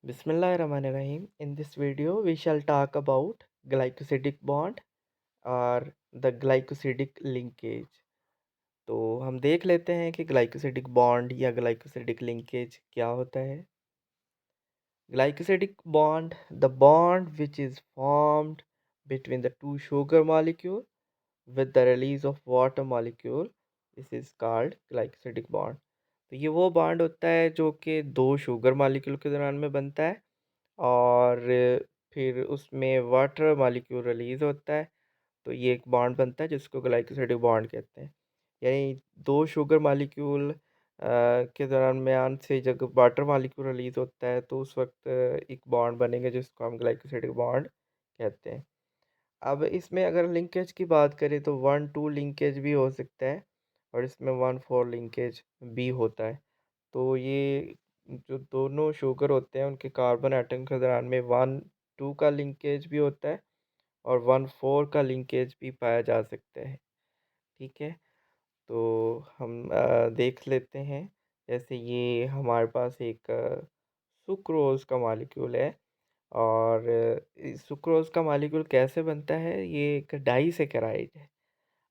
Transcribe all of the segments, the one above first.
Bismillahirrahmanirrahim. In this video, we shall talk about glycosidic bond और the glycosidic linkage. तो हम देख लेते हैं कि ग्लाइकोसिडिक बॉन्ड या ग्लाइकोसिडिक लिंकेज क्या होता है। Glycosidic bond, the bond which is formed between the two sugar molecule with the release of water molecule, this is called glycosidic bond. तो ये वो बॉन्ड होता है जो कि दो शुगर मॉलिक्यूल के दौरान में बनता है और फिर उसमें वाटर मॉलिक्यूल रिलीज़ होता है, तो ये एक बॉन्ड बनता है जिसको ग्लाइकोसिडिक बॉन्ड कहते हैं। यानी दो शुगर मॉलिक्यूल के दरमियान से जब वाटर मॉलिक्यूल रिलीज़ होता है तो उस वक्त एक बॉन्ड बनेगा जिसको हम ग्लाइकोसिडिक बॉन्ड कहते हैं। अब इसमें अगर लिंकेज की बात करें तो 1-2 लिंकेज भी हो सकता है और इसमें 1-4 लिंकेज भी होता है। तो ये जो दोनों शुगर होते हैं उनके कार्बन एटम के दरमियान में 1-2 का लिंकेज भी होता है और 1-4 का लिंकेज भी पाया जा सकता है। ठीक है? तो हम देख लेते हैं। जैसे ये हमारे पास एक सुक्रोज़ का मॉलिक्यूल है और इस सुक्रोज़ का मॉलिक्यूल कैसे बनता है? ये एक डाइसैकेराइड है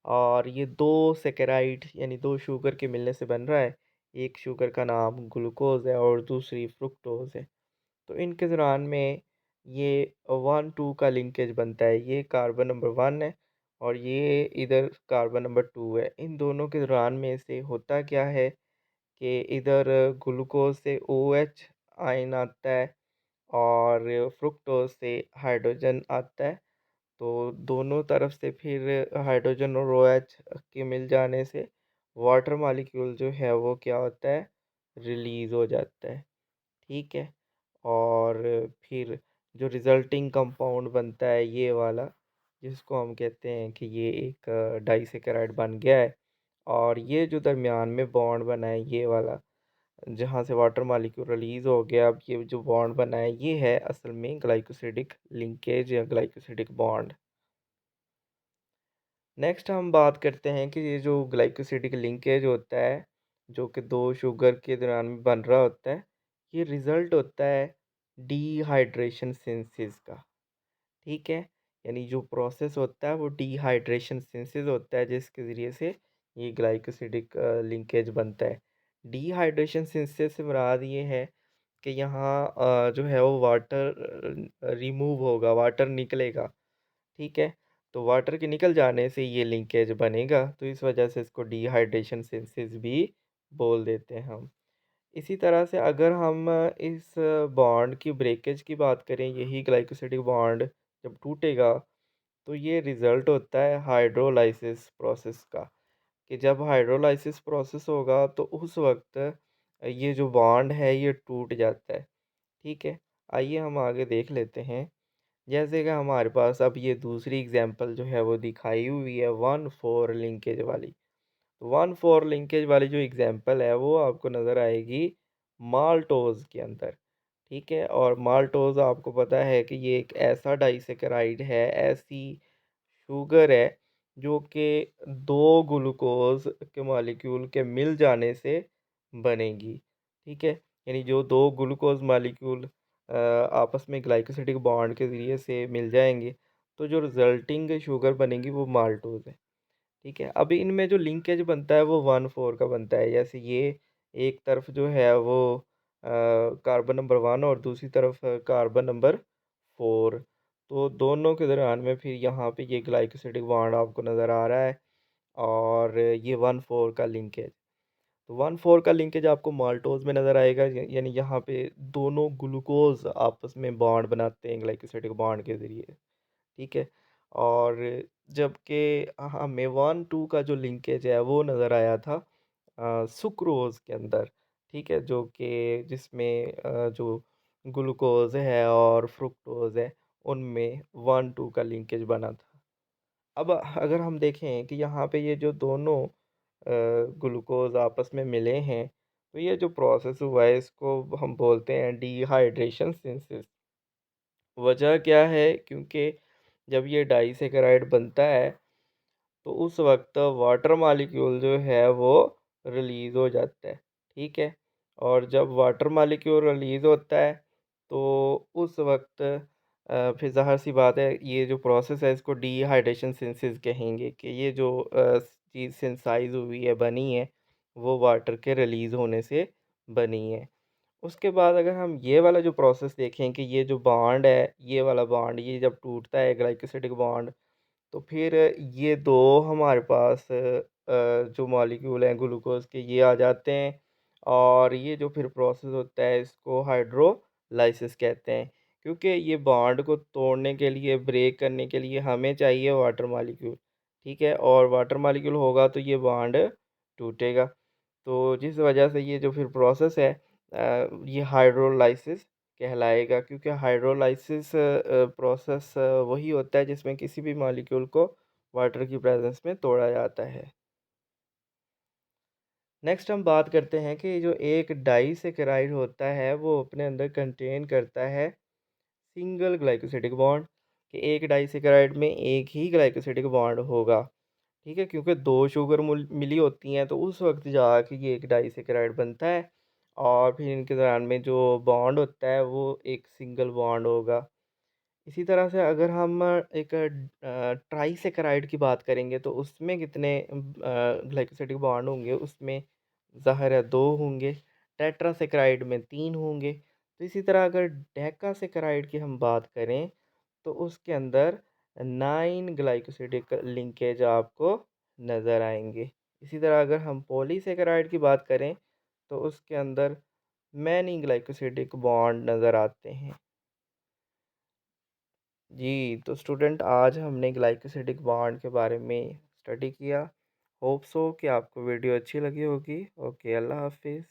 और ये 2 सैकेराइड यानी 2 शुगर के मिलने से बन रहा है। एक शुगर का नाम ग्लूकोज़ है और दूसरी फ्रुक्टोज़ है। तो इनके दौरान में ये 1-2 का लिंकेज बनता है। ये कार्बन नंबर 1 है और ये इधर कार्बन नंबर 2 है। इन दोनों के दौरान में से होता क्या है कि इधर ग्लूकोज़ से ओएच आयन आता है और फ्रुक्टोज़ से हाइड्रोजन आता है। तो दोनों तरफ से फिर हाइड्रोजन और ओएच के मिल जाने से वाटर मॉलिक्यूल जो है वो क्या होता है, रिलीज़ हो जाता है। ठीक है? और फिर जो रिज़ल्टिंग कंपाउंड बनता है ये वाला, जिसको हम कहते हैं कि ये एक डाइसैकेराइड बन गया है और ये जो दरमियान में बॉन्ड बना है ये वाला, जहाँ से वाटर मॉलिक्यूल रिलीज़ हो गया, अब ये जो बॉन्ड बना है ये है असल में ग्लाइकोसिडिक लिंकेज या ग्लाइकोसिडिक बॉन्ड। नेक्स्ट हम बात करते हैं कि ये जो ग्लाइकोसिडिक लिंकेज होता है, जो कि 2 शुगर के दरमियान में बन रहा होता है, ये रिज़ल्ट होता है डिहाइड्रेशन सिंथेसिस का। ठीक है? यानी जो प्रोसेस होता है वो डिहाइड्रेशन सिंथेसिस होता है जिसके ज़रिए से ये ग्लाइकोसिडिक लिंकेज बनता है। डिहाइड्रेशन सिंथेसिस से मुराद ये है कि यहाँ जो है वो वाटर रिमूव होगा, वाटर निकलेगा। ठीक है? तो वाटर के निकल जाने से ये लिंकेज बनेगा, तो इस वजह से इसको डिहाइड्रेशन सिंथेसिस भी बोल देते हैं हम। इसी तरह से अगर हम इस बॉन्ड की ब्रेकेज की बात करें, यही ग्लाइकोसिडिक बॉन्ड जब टूटेगा, तो ये रिज़ल्ट होता है हाइड्रोलाइसिस प्रोसेस का, कि जब हाइड्रोलाइसिस प्रोसेस होगा तो उस वक़्त ये जो बॉन्ड है ये टूट जाता है। ठीक है? आइए हम आगे देख लेते हैं। जैसे कि हमारे पास अब ये दूसरी एग्ज़ाम्पल जो है वो दिखाई हुई है 1-4 लिंकेज वाली। 1-4 लिंकेज वाली जो एग्ज़ाम्पल है वो आपको नज़र आएगी माल्टोज़ के अंदर, ठीक है? और माल्टोज़ आपको पता है कि ये एक ऐसा डाइसैकेराइड है, ऐसी शुगर है जो कि 2 ग्लूकोज़ के मॉलिक्यूल के मिल जाने से बनेगी, ठीक है? यानी जो 2 ग्लूकोज़ मॉलिक्यूल आपस में ग्लाइकोसिडिक बॉन्ड के ज़रिए से मिल जाएँगे, तो जो रिज़ल्टिंग शुगर बनेगी वो माल्टोज़ है। ठीक है, अभी इनमें जो लिंकेज बनता है वो 1-4 का बनता है। जैसे ये एक तरफ जो है वो कार्बन नंबर 1 और दूसरी तरफ कार्बन नंबर 4, तो दोनों के दरमियान में फिर यहाँ पे ये ग्लाइकोसिडिक बॉन्ड आपको नज़र आ रहा है और ये 1-4 का लिंकेज। तो 1-4 का लिंकेज आपको माल्टोज़ में नज़र आएगा, यानी यहाँ पे दोनों ग्लूकोज़ आपस में बॉन्ड बनाते हैं ग्लाइकोसिडिक बॉन्ड के ज़रिए। ठीक है? और जबकि हमें 1-2 का जो लिंकेज है वो नज़र आया था सुक्रोज़ के अंदर, ठीक है? जो कि जिसमें जो ग्लूकोज़ है और फ्रुक्टोज़ है, उनमें 1-2 का लिंकेज बना था। अब अगर हम देखें कि यहाँ पे ये जो दोनों ग्लूकोज़ आपस में मिले हैं, तो ये जो प्रोसेस हुआ है इसको हम बोलते हैं डिहाइड्रेशन सिंथेसिस। वजह क्या है? क्योंकि जब ये डाइसैकेराइड बनता है, तो उस वक़्त वाटर मॉलिक्यूल जो है वो रिलीज़ हो जाता है, ठीक है? और जब वाटर मॉलिक्यूल रिलीज़ होता है, तो उस वक़्त फिर ज़ाहिर-सी बात है ये जो प्रोसेस है इसको डिहाइड्रेशन सिंथेसिस कहेंगे कि ये जो चीज़ सिंथेसाइज़ हुई है, बनी है, वो वाटर के रिलीज़ होने से बनी है। उसके बाद अगर हम ये वाला जो प्रोसेस देखें कि ये जो बॉन्ड है, ये वाला बॉन्ड ये जब टूटता है ग्लाइकोसिडिक बॉन्ड तो फिर ये 2 हमारे पास जो मॉलिक्यूल हैं ग्लूकोज़ के ये आ जाते हैं और ये जो फिर प्रोसेस होता है इसको हाइड्रोलाइसिस कहते हैं। क्योंकि ये बॉन्ड को तोड़ने के लिए, ब्रेक करने के लिए हमें चाहिए वाटर मॉलिक्यूल, ठीक है? और वाटर मॉलिक्यूल होगा तो ये बॉन्ड टूटेगा। तो जिस वजह से ये जो फिर प्रोसेस है ये हाइड्रोलाइसिस कहलाएगा क्योंकि हाइड्रोलाइसिस प्रोसेस वही होता है जिसमें किसी भी मॉलिक्यूल को वाटर की प्रेजेंस में तोड़ा जाता है। नेक्स्ट हम बात करते हैं कि जो एक डाइसैकेराइड होता है वो अपने अंदर कंटेन करता है सिंगल ग्लाइकोसिडिक बॉन्ड कि एक डाइसैकेराइड में एक ही ग्लाइकोसिडिक बॉन्ड होगा। ठीक है? क्योंकि 2 शुगर मिली होती हैं तो उस वक़्त जाके ये एक डाइसैकेराइड बनता है और फिर इनके दरमियान में जो बॉन्ड होता है वो एक सिंगल बॉन्ड होगा। इसी तरह से अगर हम एक ट्राइसैकेराइड की बात करेंगे तो उसमें कितने ग्लाइकोसिडिक बॉन्ड होंगे उसमें ज़ाहिर है 2 होंगे, टेट्रासैकेराइड में 3 होंगे। तो इसी तरह अगर डेकासैकेराइड की हम बात करें तो उसके अंदर 9 ग्लाइकोसिडिक लिंकेज आपको नज़र आएँगे। इसी तरह अगर हम पॉलीसैकेराइड की बात करें तो उसके अंदर मैनी ग्लाइकोसिडिक बॉन्ड नज़र आते हैं। जी, तो स्टूडेंट आज हमने ग्लाइकोसिडिक बॉन्ड के बारे में स्टडी किया। होप सो कि आपको वीडियो अच्छी लगी होगी। ओके, अल्लाह हाफ़िज़।